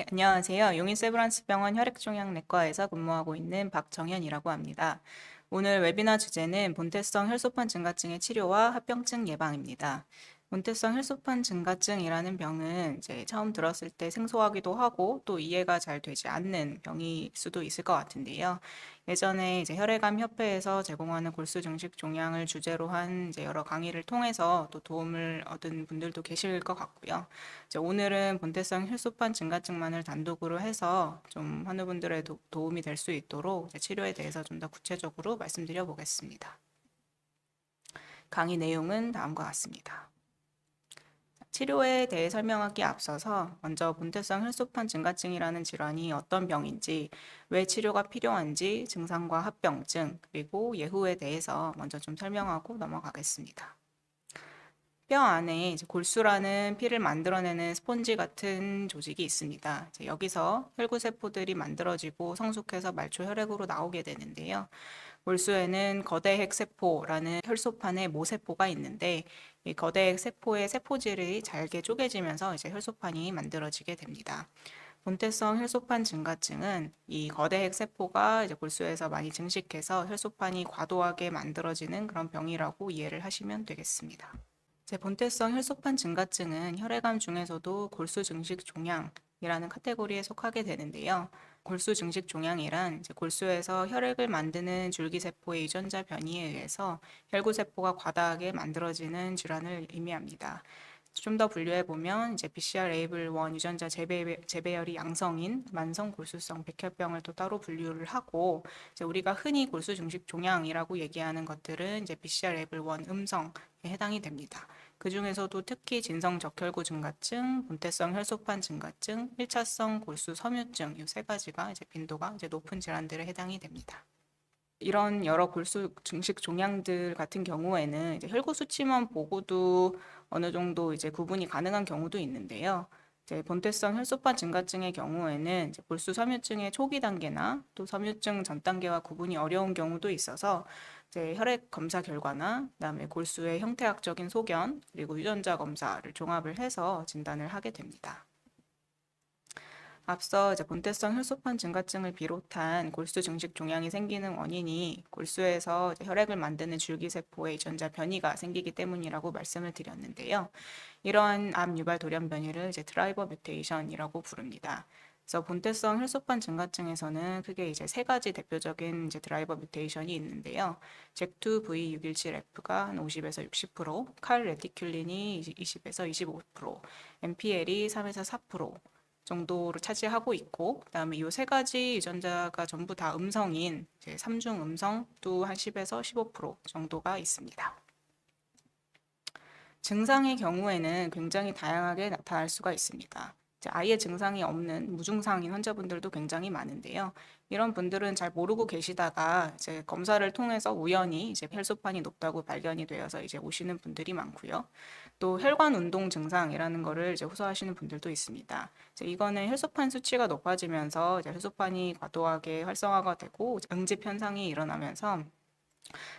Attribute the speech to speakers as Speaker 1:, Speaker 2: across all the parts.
Speaker 1: 네, 안녕하세요. 용인세브란스병원 혈액종양내과에서 근무하고 있는 박정현이라고 합니다. 오늘 웨비나 주제는 본태성 혈소판 증가증의 치료와 합병증 예방입니다. 본태성 혈소판 증가증이라는 병은 이제 처음 들었을 때 생소하기도 하고 또 이해가 잘 되지 않는 병일 수도 있을 것 같은데요. 예전에 이제 혈액암 협회에서 제공하는 골수 증식 종양을 주제로 한 이제 여러 강의를 통해서 또 도움을 얻은 분들도 계실 것 같고요. 이제 오늘은 본태성 혈소판 증가증만을 단독으로 해서 좀 환우분들의 도움이 될 수 있도록 치료에 대해서 좀 더 구체적으로 말씀드려 보겠습니다. 강의 내용은 다음과 같습니다. 치료에 대해 설명하기 앞서서 먼저 본태성 혈소판 증가증이라는 질환이 어떤 병인지, 왜 치료가 필요한지, 증상과 합병증, 그리고 예후에 대해서 먼저 좀 설명하고 넘어가겠습니다. 뼈 안에 이제 골수라는 피를 만들어내는 스폰지 같은 조직이 있습니다. 여기서 혈구세포들이 만들어지고 성숙해서 말초 혈액으로 나오게 되는데요. 골수에는 거대 핵세포라는 혈소판의 모세포가 있는데 이 거대 핵세포의 세포질이 잘게 쪼개지면서 이제 혈소판이 만들어지게 됩니다. 본태성 혈소판 증가증은 이 거대 핵세포가 이제 골수에서 많이 증식해서 혈소판이 과도하게 만들어지는 그런 병이라고 이해를 하시면 되겠습니다. 본태성 혈소판 증가증은 혈액암 중에서도 골수 증식 종양이라는 카테고리에 속하게 되는데요. 골수 증식 종양이란 골수에서 혈액을 만드는 줄기세포의 유전자 변이에 의해서 혈구세포가 과다하게 만들어지는 질환을 의미합니다. 좀 더 분류해 보면 이제 BCR-ABL1 유전자 재배열이 양성인 만성 골수성 백혈병을 또 따로 분류를 하고 이제 우리가 흔히 골수 증식 종양이라고 얘기하는 것들은 이제 BCR-ABL1 음성에 해당이 됩니다. 그 중에서도 특히 진성 적혈구 증가증, 본태성 혈소판 증가증, 1차성 골수 섬유증 이 세 가지가 이제 빈도가 이제 높은 질환들에 해당이 됩니다. 이런 여러 골수 증식 종양들 같은 경우에는 이제 혈구 수치만 보고도 어느 정도 이제 구분이 가능한 경우도 있는데요. 이제 본태성 혈소판 증가증의 경우에는 이제 골수 섬유증의 초기 단계나 또 섬유증 전 단계와 구분이 어려운 경우도 있어서 이제 혈액 검사 결과나 그다음에 골수의 형태학적인 소견 그리고 유전자 검사를 종합을 해서 진단을 하게 됩니다. 앞서 이제 본태성 혈소판 증가증을 비롯한 골수 증식 종양이 생기는 원인이 골수에서 이제 혈액을 만드는 줄기세포의 유전자 변이가 생기기 때문이라고 말씀을 드렸는데요. 이러한 암 유발 돌연 변이를 이제 드라이버 뮤테이션이라고 부릅니다. 그래서 본태성 혈소판 증가증에서는 크게 이제 세 가지 대표적인 이제 드라이버 뮤테이션이 있는데요. JAK2V617F가 한 50에서 60%, 칼 레티큘린이 20에서 25%, MPL이 3에서 4% 정도를 차지하고 있고, 그다음에 이 세 가지 유전자가 전부 다 음성인 이제 3중 음성도 한 10에서 15% 정도가 있습니다. 증상의 경우에는 굉장히 다양하게 나타날 수가 있습니다. 아예 증상이 없는 무증상인 환자분들도 굉장히 많은데요. 이런 분들은 잘 모르고 계시다가 이제 검사를 통해서 우연히 이제 혈소판이 높다고 발견이 되어서 이제 오시는 분들이 많고요. 또 혈관 운동 증상이라는 거를 이제 호소하시는 분들도 있습니다. 이거는 혈소판 수치가 높아지면서 이제 혈소판이 과도하게 활성화가 되고 응집 현상이 일어나면서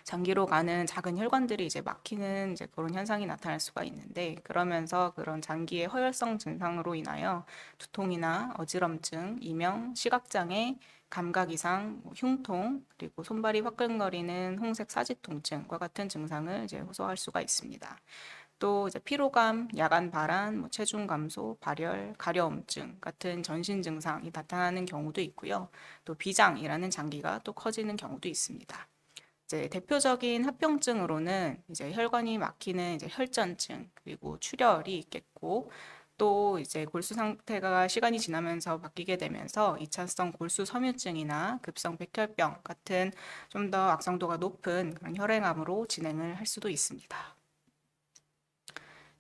Speaker 1: 장기로 가는 작은 혈관들이 이제 막히는 이제 그런 현상이 나타날 수가 있는데 그러면서 그런 장기의 허혈성 증상으로 인하여 두통이나 어지럼증, 이명, 시각장애, 감각 이상, 흉통, 그리고 손발이 화끈거리는 홍색 사지 통증과 같은 증상을 이제 호소할 수가 있습니다. 또 이제 피로감, 야간 발한, 체중 감소, 발열, 가려움증 같은 전신 증상이 나타나는 경우도 있고요. 또 비장이라는 장기가 또 커지는 경우도 있습니다. 이제 대표적인 합병증으로는 이제 혈관이 막히는 이제 혈전증 그리고 출혈이 있겠고 또 이제 골수 상태가 시간이 지나면서 바뀌게 되면서 2차성 골수 섬유증이나 급성 백혈병 같은 좀 더 악성도가 높은 그런 혈행암으로 진행을 할 수도 있습니다.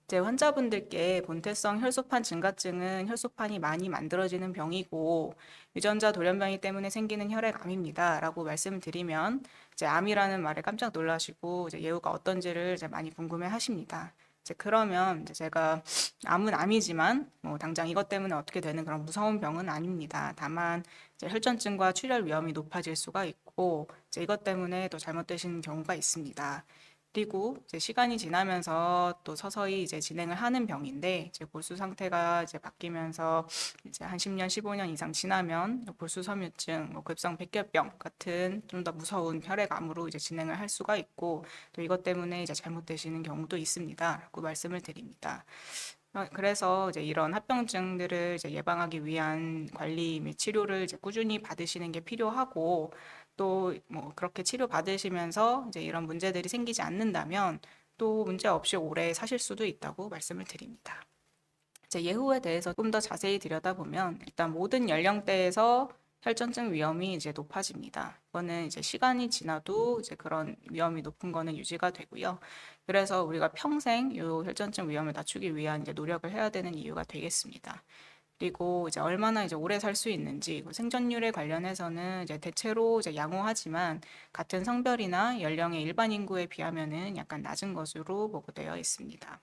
Speaker 1: 이제 환자분들께 본태성 혈소판 증가증은 혈소판이 많이 만들어지는 병이고 유전자 돌연변이 때문에 생기는 혈액암입니다. 라고 말씀을 드리면 이제 암이라는 말에 깜짝 놀라시고 이제 예후가 어떤지를 이제 많이 궁금해 하십니다. 이제 그러면 이제 제가 암은 암이지만 뭐 당장 이것 때문에 어떻게 되는 그런 무서운 병은 아닙니다. 다만 이제 혈전증과 출혈 위험이 높아질 수가 있고 이제 이것 때문에 또 잘못되시는 경우가 있습니다. 그리고 이제 시간이 지나면서 또 서서히 이제 진행을 하는 병인데, 이제 골수 상태가 이제 바뀌면서 이제 한 10년, 15년 이상 지나면 골수 섬유증, 뭐 급성 백혈병 같은 좀 더 무서운 혈액암으로 이제 진행을 할 수가 있고, 또 이것 때문에 이제 잘못되시는 경우도 있습니다라고 말씀을 드립니다. 그래서 이제 이런 합병증들을 이제 예방하기 위한 관리 및 치료를 이제 꾸준히 받으시는 게 필요하고, 또 뭐 그렇게 치료 받으시면서 이제 이런 문제들이 생기지 않는다면 또 문제 없이 오래 사실 수도 있다고 말씀을 드립니다. 이제 예후에 대해서 좀 더 자세히 들여다보면 일단 모든 연령대에서 혈전증 위험이 이제 높아집니다. 이거는 이제 시간이 지나도 이제 그런 위험이 높은 거는 유지가 되고요. 그래서 우리가 평생 이 혈전증 위험을 낮추기 위한 이제 노력을 해야 되는 이유가 되겠습니다. 그리고 이제 얼마나 이제 오래 살 수 있는지, 생존율에 관련해서는 이제 대체로 이제 양호하지만 같은 성별이나 연령의 일반 인구에 비하면은 약간 낮은 것으로 보고되어 있습니다.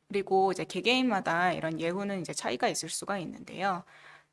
Speaker 1: 그리고 이제 개개인마다 이런 예후는 이제 차이가 있을 수가 있는데요.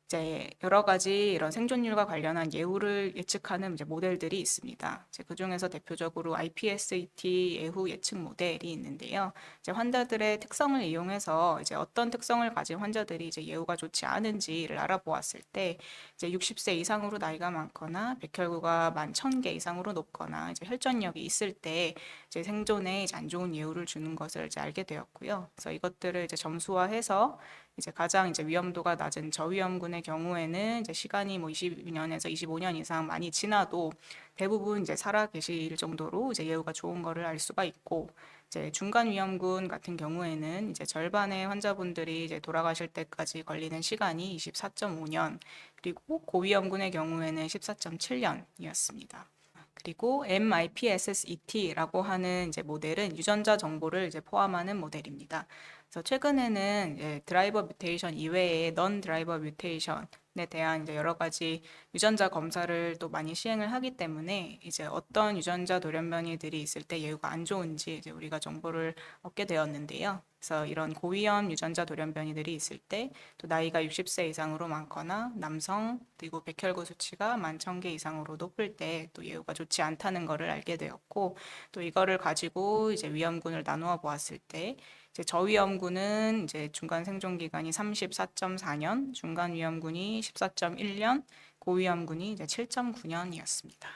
Speaker 1: 이제 여러 가지 이런 생존율과 관련한 예후를 예측하는 이제 모델들이 있습니다. 이제 그중에서 대표적으로 IPSAT 예후 예측 모델이 있는데요. 이제 환자들의 특성을 이용해서 이제 어떤 특성을 가진 환자들이 이제 예후가 좋지 않은지를 알아보았을 때, 이제 60세 이상으로 나이가 많거나 백혈구가 10,000개 이상으로 높거나 이제 혈전력이 있을 때 이제 생존에 이제 안 좋은 예후를 주는 것을 이제 알게 되었고요. 그래서 이것들을 이제 점수화해서 이제 가장 이제 위험도가 낮은 저위험군의 경우에는 이제 시간이 뭐 20년에서 25년 이상 많이 지나도 대부분 이제 살아 계실 정도로 이제 예후가 좋은 거를 알 수가 있고, 이제 중간 위험군 같은 경우에는 이제 절반의 환자분들이 이제 돌아가실 때까지 걸리는 시간이 24.5년, 그리고 고위험군의 경우에는 14.7년이었습니다. 그리고 MIPSSET라고 하는 이제 모델은 유전자 정보를 이제 포함하는 모델입니다. 그래서 최근에는 이제 드라이버 뮤테이션 이외에 넌 드라이버 뮤테이션에 대한 이제 여러 가지 유전자 검사를 또 많이 시행을 하기 때문에 이제 어떤 유전자 돌연변이들이 있을 때 예후가 안 좋은지 이제 우리가 정보를 얻게 되었는데요. 그래서 이런 고위험 유전자 돌연변이들이 있을 때 또 나이가 60세 이상으로 많거나 남성 그리고 백혈구 수치가 11,000개 이상으로 높을 때 또 예후가 좋지 않다는 것을 알게 되었고, 또 이거를 가지고 이제 위험군을 나누어 보았을 때 이제 저위험군은 이제 중간 생존 기간이 34.4년, 중간 위험군이 14.1년, 고위험군이 이제 7.9년이었습니다.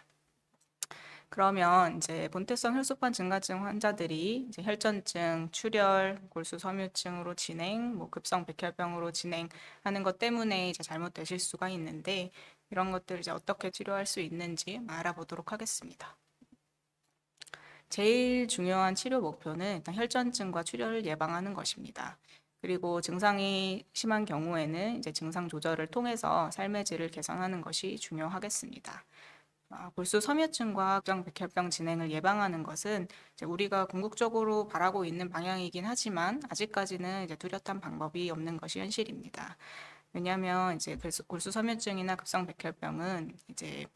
Speaker 1: 그러면 이제 본태성 혈소판 증가증 환자들이 이제 혈전증, 출혈, 골수 섬유증으로 진행, 뭐 급성 백혈병으로 진행하는 것 때문에 이제 잘못되실 수가 있는데, 이런 것들 이제 어떻게 치료할 수 있는지 알아보도록 하겠습니다. 제일 중요한 치료 목표는 일단 혈전증과 출혈을 예방하는 것입니다. 그리고 증상이 심한 경우에는 이제 증상 조절을 통해서 삶의 질을 개선하는 것이 중요하겠습니다. 골수 섬유증과 급성 백혈병 진행을 예방하는 것은 이제 우리가 궁극적으로 바라고 있는 방향이긴 하지만 아직까지는 이제 뚜렷한 방법이 없는 것이 현실입니다. 왜냐하면 이제 골수 섬유증이나 급성 백혈병은 이제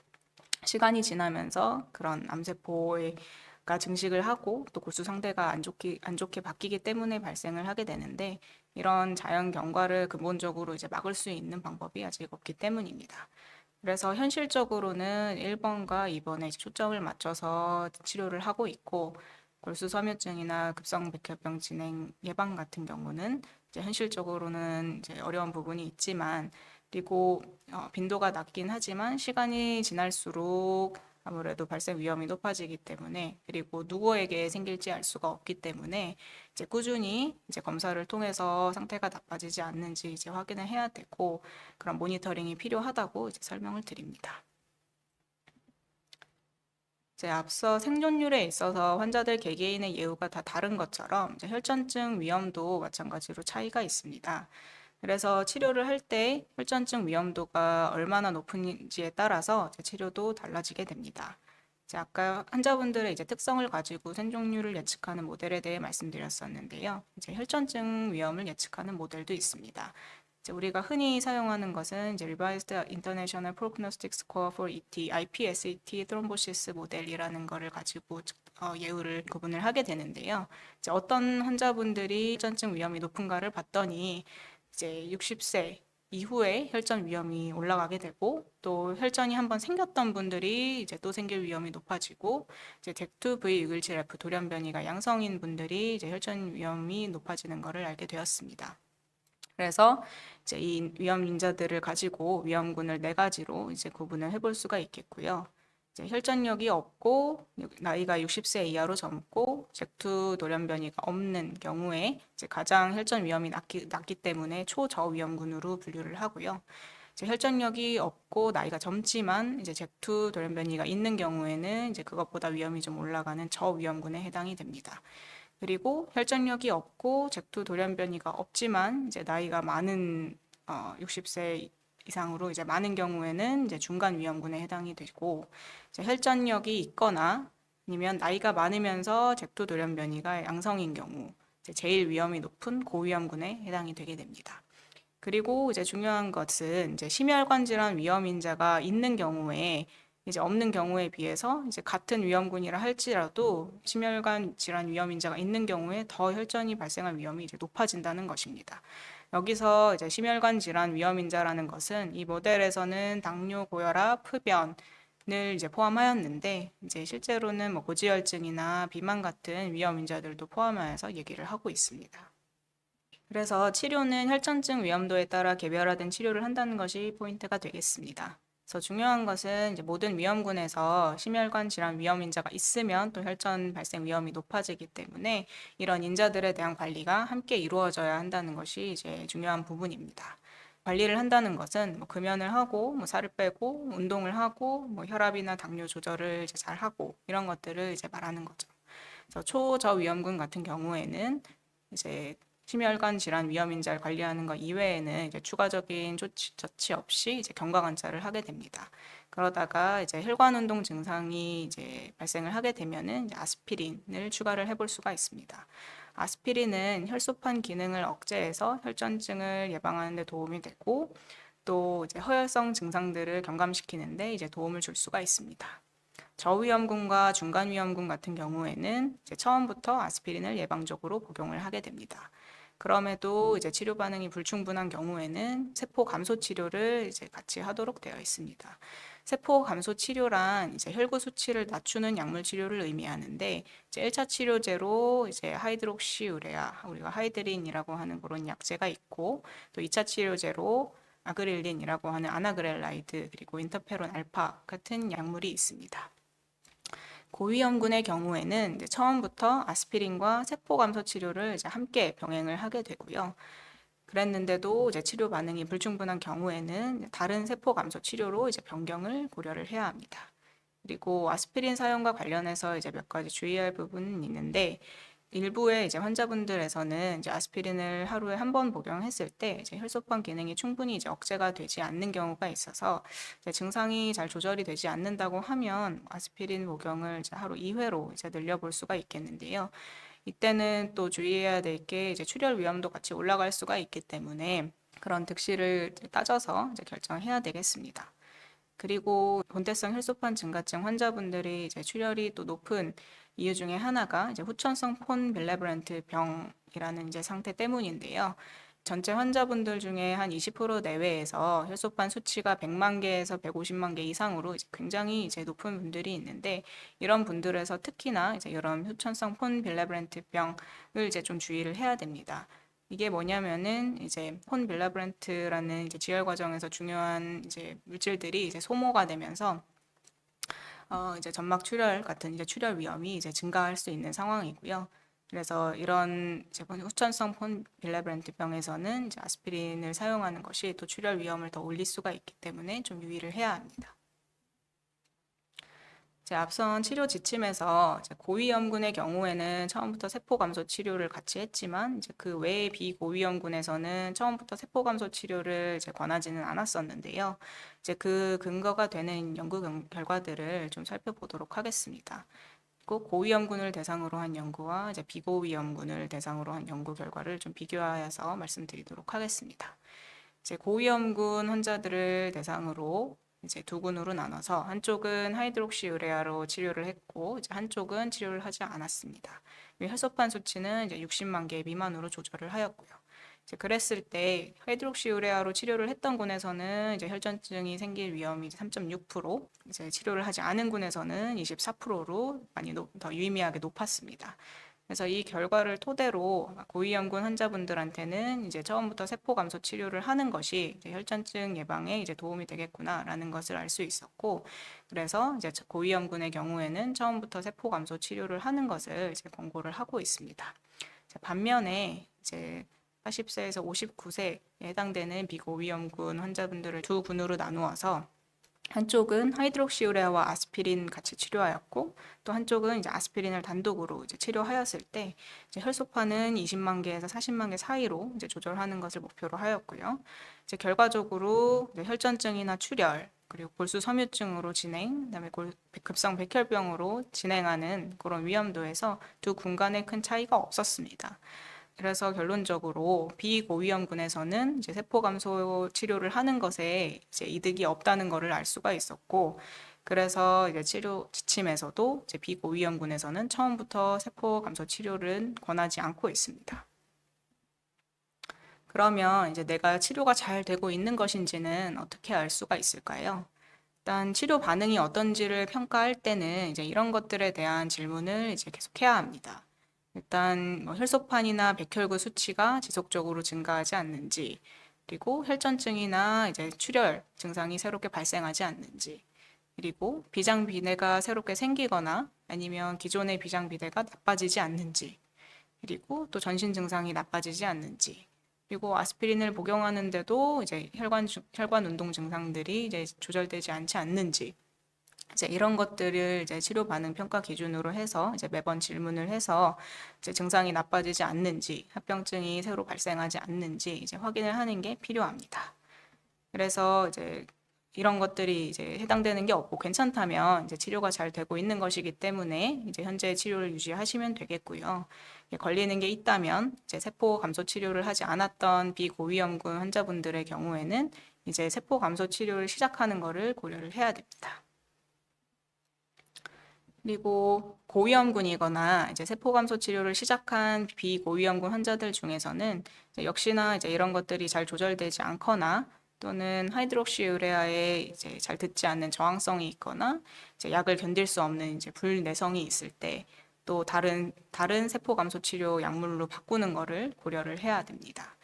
Speaker 1: 시간이 지나면서 그런 암세포가 증식을 하고 또 골수 상태가 안 좋게 바뀌기 때문에 발생을 하게 되는데, 이런 자연 경과를 근본적으로 이제 막을 수 있는 방법이 아직 없기 때문입니다. 그래서 현실적으로는 1번과 2번에 초점을 맞춰서 치료를 하고 있고, 골수 섬유증이나 급성 백혈병 진행 예방 같은 경우는 이제 현실적으로는 이제 어려운 부분이 있지만, 그리고 빈도가 낮긴 하지만 시간이 지날수록 아무래도 발생 위험이 높아지기 때문에, 그리고 누구에게 생길지 알 수가 없기 때문에 이제 꾸준히 이제 검사를 통해서 상태가 나빠지지 않는지 이제 확인을 해야 되고, 그런 모니터링이 필요하다고 이제 설명을 드립니다. 이제 앞서 생존율에 있어서 환자들 개개인의 예후가 다 다른 것처럼 이제 혈전증 위험도 마찬가지로 차이가 있습니다. 그래서 치료를 할 때 혈전증 위험도가 얼마나 높은지에 따라서 치료도 달라지게 됩니다. 이제 아까 환자분들의 이제 특성을 가지고 생존율을 예측하는 모델에 대해 말씀드렸었는데요. 이제 혈전증 위험을 예측하는 모델도 있습니다. 이제 우리가 흔히 사용하는 것은 이제 Revised International Prognostic Score for ET, IPSET Thrombosis 모델이라는 거를 가지고 예후를 구분을 하게 되는데요. 이제 어떤 환자분들이 혈전증 위험이 높은가를 봤더니 이제 60세 이후에 혈전 위험이 올라가게 되고 또 혈전이 한번 생겼던 분들이 이제 또 생길 위험이 높아지고 이제 잭2V617F 돌연 변이가 양성인 분들이 이제 혈전 위험이 높아지는 것을 알게 되었습니다. 그래서 이제 이 위험 인자들을 가지고 위험군을 네 가지로 이제 구분을 해볼 수가 있겠고요. 이제 혈전력이 없고 나이가 60세 이하로 젊고 잭2 돌연 변이가 없는 경우에 이제 가장 혈전 위험이 낮기 때문에 초저위험군으로 분류를 하고요. 이제 혈전력이 없고 나이가 젊지만 이제 잭2 돌연 변이가 있는 경우에는 이제 그것보다 위험이 좀 올라가는 저위험군에 해당이 됩니다. 그리고 혈전력이 없고 잭2 돌연 변이가 없지만 이제 나이가 많은 60세 이상으로 이제 많은 경우에는 이제 중간 위험군에 해당이 되고 이제 혈전력이 있거나 아니면 나이가 많으면서 잭2 돌연 변이가 양성인 경우 이제 제일 위험이 높은 고위험군에 해당이 되게 됩니다. 그리고 이제 중요한 것은 이제 심혈관 질환 위험 인자가 있는 경우에 이제 없는 경우에 비해서 이제 같은 위험군이라 할지라도 심혈관 질환 위험 인자가 있는 경우에 더 혈전이 발생할 위험이 이제 높아진다는 것입니다. 여기서 이제 심혈관 질환 위험 인자라는 것은 이 모델에서는 당뇨, 고혈압, 흡연을 이제 포함하였는데 이제 실제로는 뭐 고지혈증이나 비만 같은 위험 인자들도 포함하여서 얘기를 하고 있습니다. 그래서 치료는 혈전증 위험도에 따라 개별화된 치료를 한다는 것이 포인트가 되겠습니다. 그래서 중요한 것은 이제 모든 위험군에서 심혈관 질환 위험 인자가 있으면 또 혈전 발생 위험이 높아지기 때문에 이런 인자들에 대한 관리가 함께 이루어져야 한다는 것이 이제 중요한 부분입니다. 관리를 한다는 것은 뭐 금연을 하고 뭐 살을 빼고 운동을 하고 뭐 혈압이나 당뇨 조절을 이제 잘 하고 이런 것들을 이제 말하는 거죠. 그래서 초저위험군 같은 경우에는 이제 심혈관 질환 위험 인자를 관리하는 것 이외에는 이제 추가적인 조치 없이 이제 경과 관찰을 하게 됩니다. 그러다가 이제 혈관 운동 증상이 이제 발생을 하게 되면은 이제 아스피린을 추가를 해볼 수가 있습니다. 아스피린은 혈소판 기능을 억제해서 혈전증을 예방하는 데 도움이 되고 또 이제 허혈성 증상들을 경감시키는데 이제 도움을 줄 수가 있습니다. 저위험군과 중간위험군 같은 경우에는 이제 처음부터 아스피린을 예방적으로 복용을 하게 됩니다. 그럼에도 이제 치료 반응이 불충분한 경우에는 세포 감소 치료를 이제 같이 하도록 되어 있습니다. 세포 감소 치료란 이제 혈구 수치를 낮추는 약물 치료를 의미하는데 이제 1차 치료제로 이제 하이드록시우레아, 우리가 하이드린이라고 하는 그런 약제가 있고 또 2차 치료제로 아그릴린이라고 하는 아나그렐라이드 그리고 인터페론 알파 같은 약물이 있습니다. 고위험군의 경우에는 이제 처음부터 아스피린과 세포 감소 치료를 이제 함께 병행을 하게 되고요. 그랬는데도 이제 치료 반응이 불충분한 경우에는 다른 세포 감소 치료로 이제 변경을 고려를 해야 합니다. 그리고 아스피린 사용과 관련해서 이제 몇 가지 주의할 부분은 있는데 일부의 이제 환자분들에서는 이제 아스피린을 하루에 한 번 복용했을 때 이제 혈소판 기능이 충분히 이제 억제가 되지 않는 경우가 있어서 이제 증상이 잘 조절이 되지 않는다고 하면 아스피린 복용을 이제 하루 2회로 이제 늘려볼 수가 있겠는데요. 이때는 또 주의해야 될 게 이제 출혈 위험도 같이 올라갈 수가 있기 때문에 그런 득실을 따져서 이제 결정해야 되겠습니다. 그리고 본태성 혈소판 증가증 환자분들이 이제 출혈이 또 높은 이유 중에 하나가 이제 후천성 폰 빌레브란트 병이라는 이제 상태 때문인데요. 전체 환자분들 중에 한 20% 내외에서 혈소판 수치가 100만 개에서 150만 개 이상으로 이제 굉장히 이제 높은 분들이 있는데 이런 분들에서 특히나 이제 이런 후천성 폰 빌레브란트 병을 이제 좀 주의를 해야 됩니다. 이게 뭐냐면은 이제 폰 빌라브란트라는 이제 지혈 과정에서 중요한 이제 물질들이 이제 소모가 되면서 이제 점막 출혈 같은 이제 출혈 위험이 이제 증가할 수 있는 상황이고요. 그래서 이런 이제 후천성 폰 빌라브란트 병에서는 이제 아스피린을 사용하는 것이 또 출혈 위험을 더 올릴 수가 있기 때문에 좀 유의를 해야 합니다. 앞선 치료 지침에서 이제 고위험군의 경우에는 처음부터 세포 감소 치료를 같이 했지만 이제 그 외의 비고위험군에서는 처음부터 세포 감소 치료를 이제 권하지는 않았었는데요. 이제 그 근거가 되는 연구 결과들을 좀 살펴보도록 하겠습니다. 꼭 고위험군을 대상으로 한 연구와 이제 비고위험군을 대상으로 한 연구 결과를 좀 비교하여서 말씀드리도록 하겠습니다. 이제 고위험군 환자들을 대상으로 이제 두 군으로 나눠서 한쪽은 하이드록시우레아로 치료를 했고 이제 한쪽은 치료를 하지 않았습니다. 혈소판 수치는 이제 60만 개 미만으로 조절을 하였고요. 이제 그랬을 때 하이드록시우레아로 치료를 했던 군에서는 이제 혈전증이 생길 위험이 3.6%, 이제 치료를 하지 않은 군에서는 24%로 많이 더 유의미하게 높았습니다. 그래서 이 결과를 토대로 고위험군 환자분들한테는 이제 처음부터 세포 감소 치료를 하는 것이 이제 혈전증 예방에 이제 도움이 되겠구나라는 것을 알 수 있었고, 그래서 이제 고위험군의 경우에는 처음부터 세포 감소 치료를 하는 것을 이제 권고를 하고 있습니다. 반면에 이제 80세에서 59세에 해당되는 비고위험군 환자분들을 두 군으로 나누어서 한쪽은 하이드록시우레아와 아스피린 같이 치료하였고, 또 한쪽은 이제 아스피린을 단독으로 이제 치료하였을 때 이제 혈소판은 20만 개에서 40만 개 사이로 이제 조절하는 것을 목표로 하였고요. 이제 결과적으로 이제 혈전증이나 출혈, 그리고 골수 섬유증으로 진행, 그다음에 급성 백혈병으로 진행하는 그런 위험도에서 두 군 간에 큰 차이가 없었습니다. 그래서 결론적으로 비고위험군에서는 이제 세포 감소 치료를 하는 것에 이제 이득이 없다는 것을 알 수가 있었고, 그래서 이제 치료 지침에서도 이제 비고위험군에서는 처음부터 세포 감소 치료를 권하지 않고 있습니다. 그러면 이제 내가 치료가 잘 되고 있는 것인지는 어떻게 알 수가 있을까요? 일단 치료 반응이 어떤지를 평가할 때는 이제 이런 것들에 대한 질문을 이제 계속 해야 합니다. 일단 혈소판이나 백혈구 수치가 지속적으로 증가하지 않는지, 그리고 혈전증이나 이제 출혈 증상이 새롭게 발생하지 않는지, 그리고 비장비대가 새롭게 생기거나 아니면 기존의 비장비대가 나빠지지 않는지, 그리고 또 전신 증상이 나빠지지 않는지, 그리고 아스피린을 복용하는데도 이제 혈관 운동 증상들이 이제 조절되지 않지 않는지, 이제 이런 것들을 이제 치료 반응 평가 기준으로 해서 이제 매번 질문을 해서 이제 증상이 나빠지지 않는지, 합병증이 새로 발생하지 않는지 이제 확인을 하는 게 필요합니다. 그래서 이제 이런 것들이 이제 해당되는 게 없고 괜찮다면 이제 치료가 잘 되고 있는 것이기 때문에 이제 현재 치료를 유지하시면 되겠고요. 걸리는 게 있다면 이제 세포 감소 치료를 하지 않았던 비고위험군 환자분들의 경우에는 이제 세포 감소 치료를 시작하는 것을 고려를 해야 됩니다. 그리고 고위험군이거나 이제 세포 감소 치료를 시작한 비고위험군 환자들 중에서는 이제 역시나 이제 이런 것들이 잘 조절되지 않거나 또는 하이드록시우레아에 이제 잘 듣지 않는 저항성이 있거나 이제 약을 견딜 수 없는 이제 불내성이 있을 때 또 다른 세포 감소 치료 약물로 바꾸는 것을 고려를 해야 됩니다.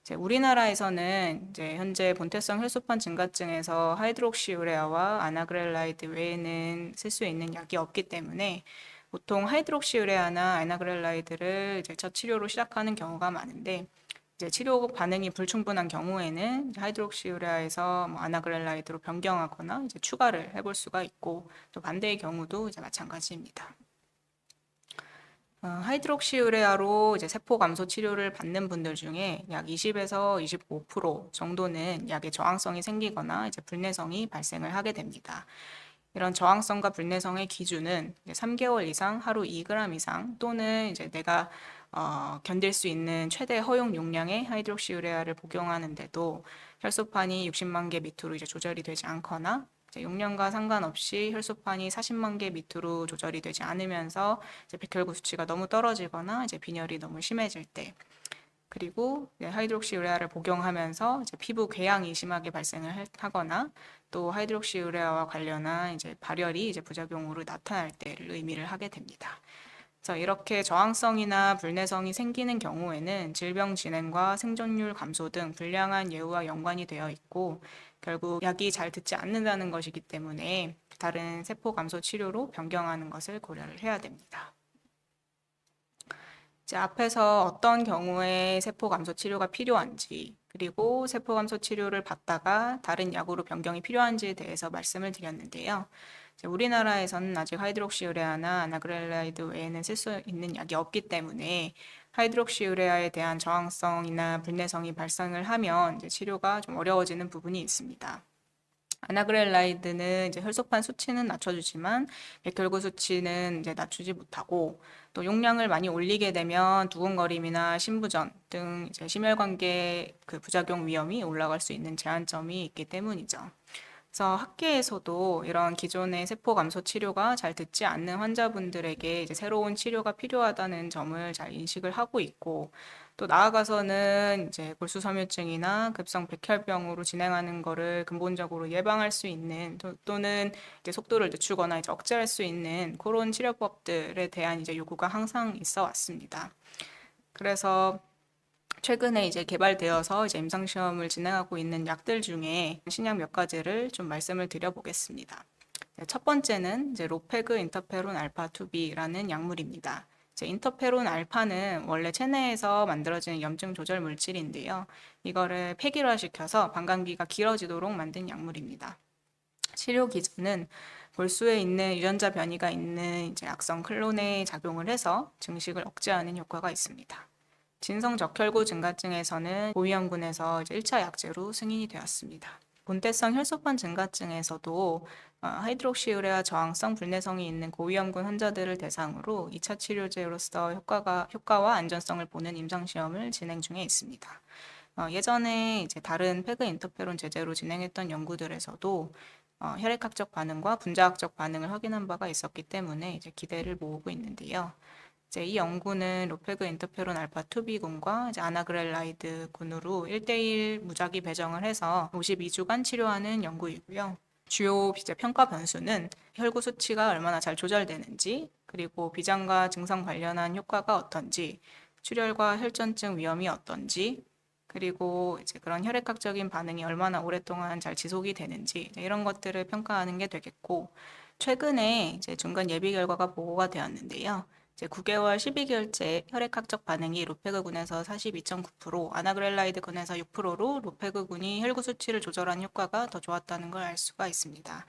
Speaker 1: 이제 우리나라에서는 이제 현재 본태성 혈소판 증가증에서 하이드록시우레아와 아나그렐라이드 외에는 쓸 수 있는 약이 없기 때문에 보통 하이드록시우레아나 아나그렐라이드를 이제 첫 치료로 시작하는 경우가 많은데, 이제 치료 반응이 불충분한 경우에는 하이드록시우레아에서 아나그렐라이드로 변경하거나 이제 추가를 해볼 수가 있고, 또 반대의 경우도 이제 마찬가지입니다. 하이드록시우레아로 이제 세포 감소 치료를 받는 분들 중에 약 20에서 25% 정도는 약의 저항성이 생기거나 이제 불내성이 발생을 하게 됩니다. 이런 저항성과 불내성의 기준은 3개월 이상 하루 2g 이상 또는 이제 내가 견딜 수 있는 최대 허용 용량의 하이드록시우레아를 복용하는데도 혈소판이 60만 개 밑으로 이제 조절이 되지 않거나 용량과 상관없이 혈소판이 40만 개 밑으로 조절이 되지 않으면서 이제 백혈구 수치가 너무 떨어지거나 이제 빈혈이 너무 심해질 때, 그리고 하이드록시우레아를 복용하면서 이제 피부 궤양이 심하게 발생을 하거나 또 하이드록시우레아와 관련한 이제 발열이 이제 부작용으로 나타날 때를 의미를 하게 됩니다. 그래서 이렇게 저항성이나 불내성이 생기는 경우에는 질병 진행과 생존율 감소 등 불량한 예후와 연관이 되어 있고, 결국 약이 잘 듣지 않는다는 것이기 때문에 다른 세포 감소 치료로 변경하는 것을 고려를 해야 됩니다. 이제 앞에서 어떤 경우에 세포 감소 치료가 필요한지, 그리고 세포 감소 치료를 받다가 다른 약으로 변경이 필요한지에 대해서 말씀을 드렸는데요. 우리나라에서는 아직 하이드록시우레아나 아나그렐라이드 외에는 쓸 수 있는 약이 없기 때문에 하이드록시우레아에 대한 저항성이나 불내성이 발생을 하면 이제 치료가 좀 어려워지는 부분이 있습니다. 아나그렐라이드는 이제 혈소판 수치는 낮춰주지만 백혈구 수치는 이제 낮추지 못하고, 또 용량을 많이 올리게 되면 두근거림이나 심부전 등 이제 심혈관계 그 부작용 위험이 올라갈 수 있는 제한점이 있기 때문이죠. 그래서 학계에서도 이런 기존의 세포 감소 치료가 잘 듣지 않는 환자분들에게 이제 새로운 치료가 필요하다는 점을 잘 인식을 하고 있고, 또 나아가서는 이제 골수섬유증이나 급성 백혈병으로 진행하는 거를 근본적으로 예방할 수 있는 또는 이제 속도를 늦추거나 이제 억제할 수 있는 그런 치료법들에 대한 이제 요구가 항상 있어 왔습니다. 그래서 최근에 이제 개발되어서 이제 임상시험을 진행하고 있는 약들 중에 신약 몇 가지를 좀 말씀을 드려보겠습니다. 첫 번째는 이제 로페그 인터페론 알파 2B라는 약물입니다. 이제 인터페론 알파는 원래 체내에서 만들어지는 염증 조절 물질인데요. 이거를 폐기화시켜서 방광기가 길어지도록 만든 약물입니다. 치료 기전은 골수에 있는 유전자 변이가 있는 이제 악성 클론에 작용을 해서 증식을 억제하는 효과가 있습니다. 진성적혈구 증가증에서는 고위험군에서 이제 1차 약제로 승인이 되었습니다. 본태성 혈소판 증가증에서도 하이드록시우레아 저항성 불내성이 있는 고위험군 환자들을 대상으로 2차 치료제로서 효과와 안전성을 보는 임상시험을 진행 중에 있습니다. 예전에 이제 다른 페그 인터페론 제제로 진행했던 연구들에서도 혈액학적 반응과 분자학적 반응을 확인한 바가 있었기 때문에 이제 기대를 모으고 있는데요. 이제 이 연구는 로페그 인터페론 알파 2B군과 이제 아나그렐라이드 군으로 1대1 무작위 배정을 해서 52주간 치료하는 연구이고요. 주요 이제 평가 변수는 혈구 수치가 얼마나 잘 조절되는지, 그리고 비장과 증상 관련한 효과가 어떤지, 출혈과 혈전증 위험이 어떤지, 그리고 이제 그런 혈액학적인 반응이 얼마나 오랫동안 잘 지속이 되는지 이런 것들을 평가하는 게 되겠고, 최근에 이제 중간 예비 결과가 보고가 되었는데요. 이제 9개월 12개월째 혈액학적 반응이 로페그군에서 42.9%, 아나그렐라이드군에서 6%로 로페그군이 혈구 수치를 조절한 효과가 더 좋았다는 걸 알 수가 있습니다.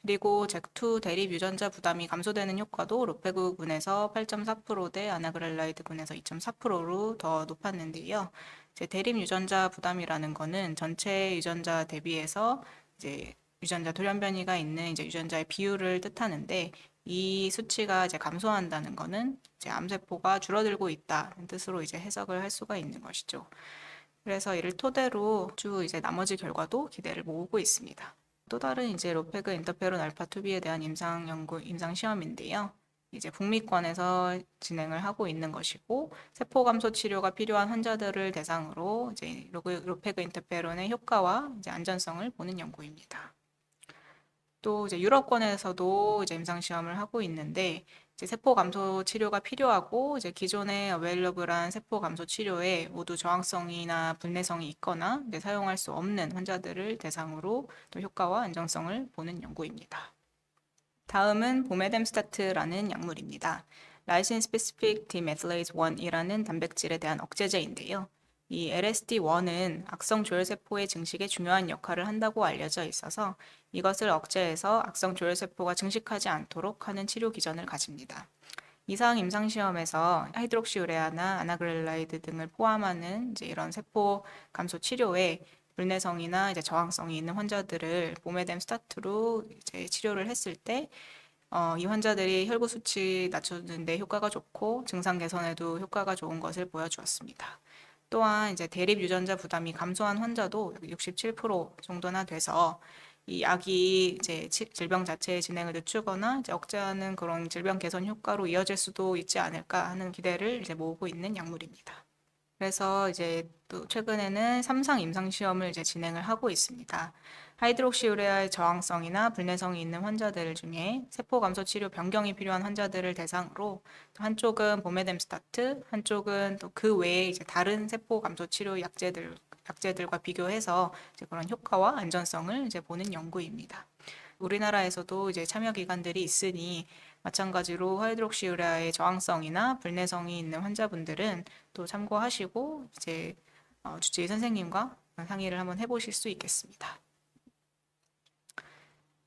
Speaker 1: 그리고 잭2 대립 유전자 부담이 감소되는 효과도 로페그군에서 8.4%대 아나그렐라이드군에서 2.4%로 더 높았는데요. 이제 대립 유전자 부담이라는 거는 전체 유전자 대비해서 이제 유전자 돌연 변이가 있는 이제 유전자의 비율을 뜻하는데, 이 수치가 이제 감소한다는 거는 이제 암세포가 줄어들고 있다는 뜻으로 이제 해석을 할 수가 있는 것이죠. 그래서 이를 토대로 쭉 이제 나머지 결과도 기대를 모으고 있습니다. 또 다른 이제 로페그 인터페론 알파 2B에 대한 임상 시험인데요. 이제 북미권에서 진행을 하고 있는 것이고, 세포 감소 치료가 필요한 환자들을 대상으로 이제 로페그 인터페론의 효과와 이제 안전성을 보는 연구입니다. 또 이제 유럽권에서도 이제 임상 시험을 하고 있는데, 이제 세포 감소 치료가 필요하고 이제 기존의 어웨일러블한 세포 감소 치료에 모두 저항성이나 불내성이 있거나 이제 사용할 수 없는 환자들을 대상으로 또 효과와 안정성을 보는 연구입니다. 다음은 보메뎀스타트라는 약물입니다. 라이신 스페시픽 디메틸레이즈 1이라는 단백질에 대한 억제제인데요. 이 LSD1은 악성 조혈세포의 증식에 중요한 역할을 한다고 알려져 있어서 이것을 억제해서 악성 조혈세포가 증식하지 않도록 하는 치료 기전을 가집니다. 이상 임상시험에서 하이드록시우레아나 아나그렐라이드 등을 포함하는 이제 이런 세포 감소 치료에 불내성이나 이제 저항성이 있는 환자들을 보메뎀 스타트로 이제 치료를 했을 때 이 환자들이 혈구 수치 낮추는데 효과가 좋고 증상 개선에도 효과가 좋은 것을 보여주었습니다. 또한 이제 대립 유전자 부담이 감소한 환자도 67% 정도나 돼서 이 약이 이제 질병 자체의 진행을 늦추거나 이제 억제하는 그런 질병 개선 효과로 이어질 수도 있지 않을까 하는 기대를 이제 모으고 있는 약물입니다. 그래서 이제 또 최근에는 3상 임상 시험을 이제 진행을 하고 있습니다. 하이드록시우레아의 저항성이나 불내성이 있는 환자들 중에 세포 감소 치료 변경이 필요한 환자들을 대상으로 한쪽은 보메뎀스타트, 한쪽은 또 그 외에 이제 다른 세포 감소 치료 약제들과 비교해서 이제 그런 효과와 안전성을 이제 보는 연구입니다. 우리나라에서도 이제 참여 기관들이 있으니 마찬가지로 하이드록시우레아의 저항성이나 불내성이 있는 환자분들은 또 참고하시고 이제 주치의 선생님과 상의를 한번 해보실 수 있겠습니다.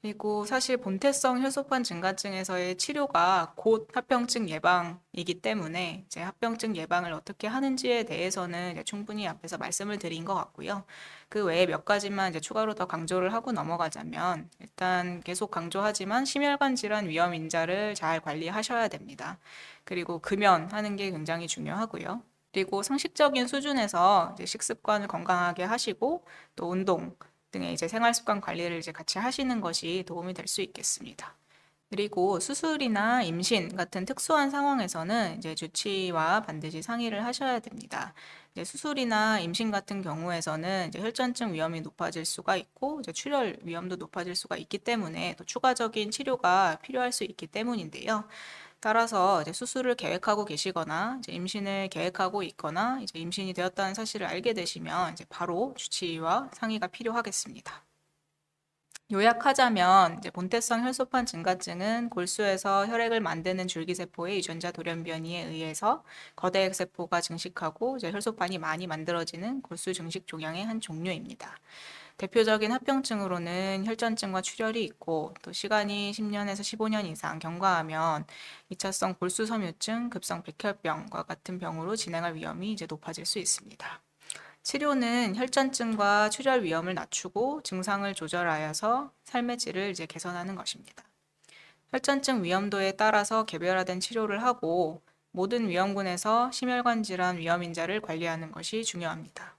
Speaker 1: 그리고 사실 본태성 혈소판 증가증에서의 치료가 곧 합병증 예방이기 때문에 이제 합병증 예방을 어떻게 하는지에 대해서는 이제 충분히 앞에서 말씀을 드린 것 같고요. 그 외에 몇 가지만 이제 추가로 더 강조를 하고 넘어가자면, 일단 계속 강조하지만 심혈관 질환 위험 인자를 잘 관리하셔야 됩니다. 그리고 금연하는 게 굉장히 중요하고요. 그리고 상식적인 수준에서 이제 식습관을 건강하게 하시고 또 운동 등의 이제 생활 습관 관리를 이제 같이 하시는 것이 도움이 될 수 있겠습니다. 그리고 수술이나 임신 같은 특수한 상황에서는 이제 주치의와 반드시 상의를 하셔야 됩니다. 이제 수술이나 임신 같은 경우에서는 이제 혈전증 위험이 높아질 수가 있고 이제 출혈 위험도 높아질 수가 있기 때문에 또 추가적인 치료가 필요할 수 있기 때문인데요. 따라서 이제 수술을 계획하고 계시거나 이제 임신을 계획하고 있거나 이제 임신이 되었다는 사실을 알게 되시면 이제 바로 주치의와 상의가 필요하겠습니다. 요약하자면 이제 본태성 혈소판 증가증은 골수에서 혈액을 만드는 줄기세포의 유전자 돌연변이에 의해서 거대 액세포가 증식하고 이제 혈소판이 많이 만들어지는 골수 증식 종양의 한 종류입니다. 대표적인 합병증으로는 혈전증과 출혈이 있고 또 시간이 10년에서 15년 이상 경과하면 2차성 골수섬유증, 급성 백혈병과 같은 병으로 진행할 위험이 이제 높아질 수 있습니다. 치료는 혈전증과 출혈 위험을 낮추고 증상을 조절하여서 삶의 질을 이제 개선하는 것입니다. 혈전증 위험도에 따라서 개별화된 치료를 하고 모든 위험군에서 심혈관 질환 위험인자를 관리하는 것이 중요합니다.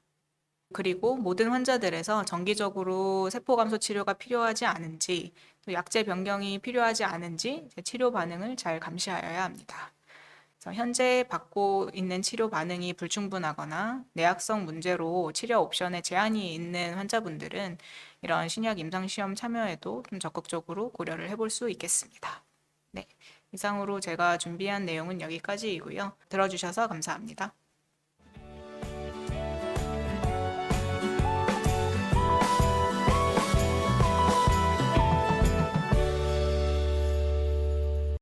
Speaker 1: 그리고 모든 환자들에서 정기적으로 세포 감소 치료가 필요하지 않은지, 또 약제 변경이 필요하지 않은지 치료 반응을 잘 감시하여야 합니다. 현재 받고 있는 치료 반응이 불충분하거나 내약성 문제로 치료 옵션에 제한이 있는 환자분들은 이런 신약 임상시험 참여에도 좀 적극적으로 고려를 해볼 수 있겠습니다. 네, 이상으로 제가 준비한 내용은 여기까지이고요. 들어주셔서 감사합니다.